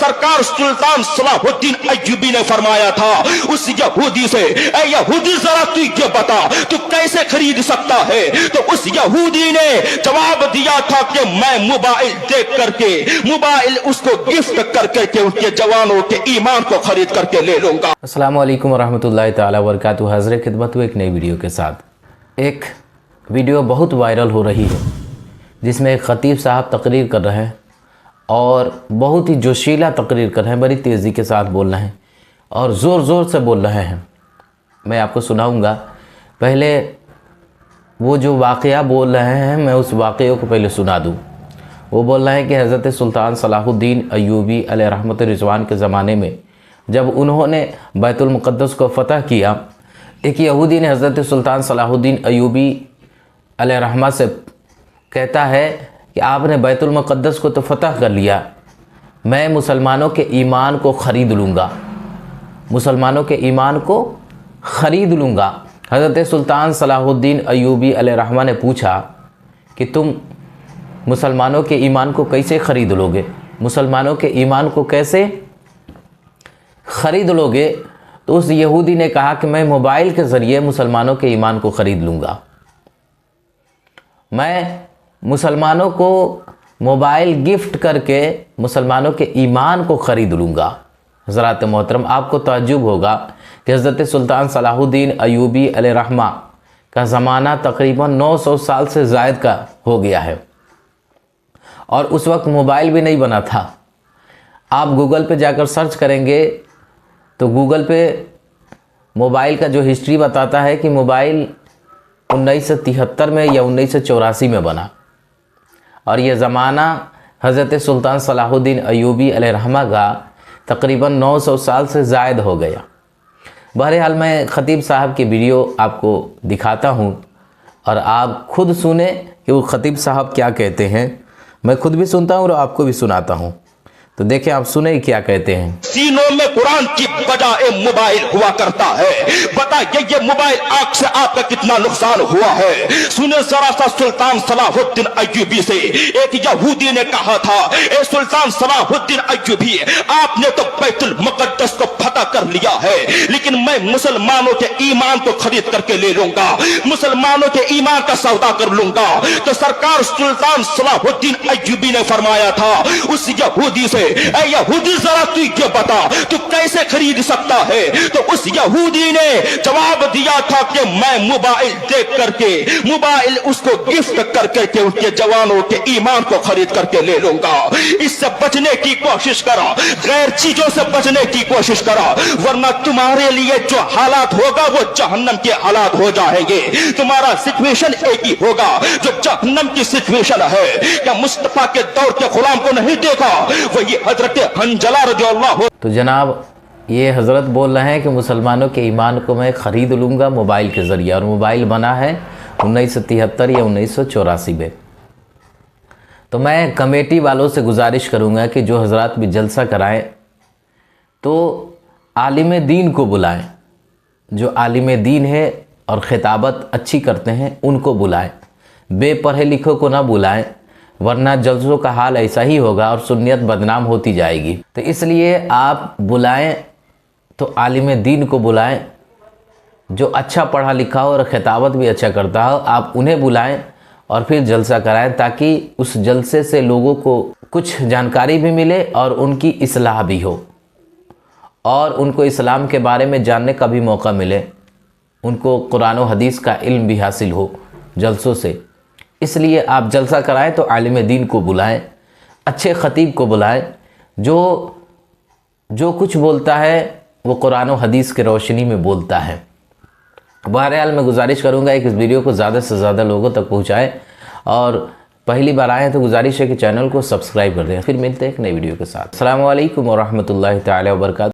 सरकार सुल्तान सलाहुद्दीन अय्यूबी ने फरमाया था उस यहूदी से, ऐ यहूदी जरा तू ये बता तू कैसे खरीद सकता है। तो उस यहूदी ने जवाब दिया था कि मैं मोबाइल देख करके, मोबाइल उसको गिफ्ट कर करके उसके जवानों के ईमान को खरीद करके ले लूंगा। अस्सलाम वालेकुम रहमतुल्लाहि ताला वबरकातुहू। हाज़िर खिदमत हूँ एक नई वीडियो के साथ। एक वीडियो बहुत वायरल हो रही है जिसमें एक ख़तीब साहब तकरीर कर रहे हैं और बहुत ही जोशीला तकरीर कर रहे हैं, बड़ी तेज़ी के साथ बोल रहे हैं और ज़ोर ज़ोर से बोल रहे हैं। मैं आपको सुनाऊंगा। पहले वो जो वाक़या बोल रहे हैं मैं उस वाक़े को पहले सुना दूं। वो बोल रहे हैं कि हज़रत सुल्तान सलाहुद्दीन अय्यूबी अलैहि रहमत रिज़वान के ज़माने में जब उन्होंने बैतुल मुक़द्दस को फ़तह किया, एक यहूदी ने हज़रत सुल्तान सलाहुद्दीन अय्यूबी अलैहि रहमत से कहता है कि आपने बैतुल मुक़द्दस को तो फ़तह कर लिया, मैं मुसलमानों के ईमान को ख़रीद लूँगा, मुसलमानों के ईमान को ख़रीद लूँगा। हज़रत सुल्तान सलाहुद्दीन अय्यूबी अलैहि रहमत ने पूछा कि तुम मुसलमानों के ईमान को कैसे ख़रीद लोगे, मुसलमानों के ईमान को कैसे ख़रीद लोगे? तो उस यहूदी ने कहा कि मैं मोबाइल के ज़रिए मुसलमानों के ईमान को ख़रीद लूँगा, मैं मुसलमानों को मोबाइल गिफ्ट करके मुसलमानों के ईमान को ख़रीद लूँगा। हज़रात मोहतरम, आपको ताज्जुब होगा कि हज़रत सुल्तान सलाहुद्दीन अय्यूबी अलैहि रहमत का ज़माना तकरीबन 900 साल से ज़ायद का हो गया है और उस वक्त मोबाइल भी नहीं बना था। आप गूगल पे जाकर सर्च करेंगे तो गूगल पे मोबाइल का जो हिस्ट्री बताता है कि मोबाइल 1973 में या 1984 में बना और ये ज़माना हज़रत सुल्तान सलाहुद्दीन अय्यूबी अलैहि रहमत का तकरीबन 900 साल से ज़ायद हो गया। बहरहाल मैं ख़तीब साहब की वीडियो आपको दिखाता हूँ और आप खुद सुने कि वो ख़तीब साहब क्या कहते हैं। मैं खुद भी सुनता हूँ और आपको भी सुनाता हूँ, तो देखिए आप सुने क्या कहते हैं। सीनों में कुरान की बजाय मोबाइल हुआ करता है। बताइए ये मोबाइल आंख से आपका कितना नुकसान हुआ है। सुने जरा सा सुल्तान सलाहुद्दीन अय्यूबी से एक यहूदी ने कहा था, ए सुल्तान सलाहुद्दीन अय्यूबी, आपने तो बैतुल मुक़द्दस को फतह कर लिया है, लेकिन मैं मुसलमानों के ईमान को खरीद करके ले लूंगा, मुसलमानों के ईमान का सौदा कर लूंगा। तो सरकार सुल्तान सलाहुद्दीन अय्यूबी ने फरमाया था उस यहूदी से, ऐ यहूदी जरा तू ये बता तू कैसे खरीद सकता है। तो उस यहूदी ने जवाब दिया था कि मैं मोबाइल देख करके, मोबाइल उसको गिफ्ट कर करके उसके जवानों के ईमान को खरीद करके ले लूंगा। इससे बचने की कोशिश करा, गैर चीजों से बचने की कोशिश करा, वरना तुम्हारे लिए जो हालात होगा वो जहन्नम के हालात हो जाएंगे। तुम्हारा सिचुएशन एक ही होगा जो जहन्नम की सिचुएशन है। क्या मुस्तफा के दौर के गुलाम को नहीं देखा, वही हजरत हंजला रज़ियल्लाहु। तो जनाब ये हज़रत बोल रहे हैं कि मुसलमानों के ईमान को मैं ख़रीद लूँगा मोबाइल के ज़रिए, और मोबाइल बना है 1973 या 1984 में। तो मैं कमेटी वालों से गुजारिश करूँगा कि जो हज़रात भी जलसा कराएं तो आलिम दीन को बुलाएं, जो आलिम दीन है और ख़िताबत अच्छी करते हैं उनको बुलाएं, बेपढ़े लिखों को ना बुलाएं, वरना जलसों का हाल ऐसा ही होगा और सुन्नियत बदनाम होती जाएगी। तो इसलिए आप बुलाएं तो आलिम दीन को बुलाएं, जो अच्छा पढ़ा लिखा हो और ख़िताबत भी अच्छा करता हो, आप उन्हें बुलाएं और फिर जलसा कराएं ताकि उस जलसे से लोगों को कुछ जानकारी भी मिले और उनकी इस्लाह भी हो और उनको इस्लाम के बारे में जानने का भी मौका मिले, उनको कुरान और हदीस का इल्म भी हासिल हो जलसों से। इसलिए आप जलसा कराएं तो आलिम दीन को बुलाएं, अच्छे ख़तीब को बुलाएं, जो कुछ बोलता है वो कुरान और हदीस के रोशनी में बोलता है। बहरहाल मैं गुजारिश करूंगा कि इस वीडियो को ज़्यादा से ज़्यादा लोगों तक पहुंचाएं और पहली बार आए हैं तो गुजारिश है कि चैनल को सब्सक्राइब कर दें। फिर मिलते हैं एक नई वीडियो के साथ। अस्सलामु अलैकुम व रहमतुल्लाहि ताला व बरकातहू।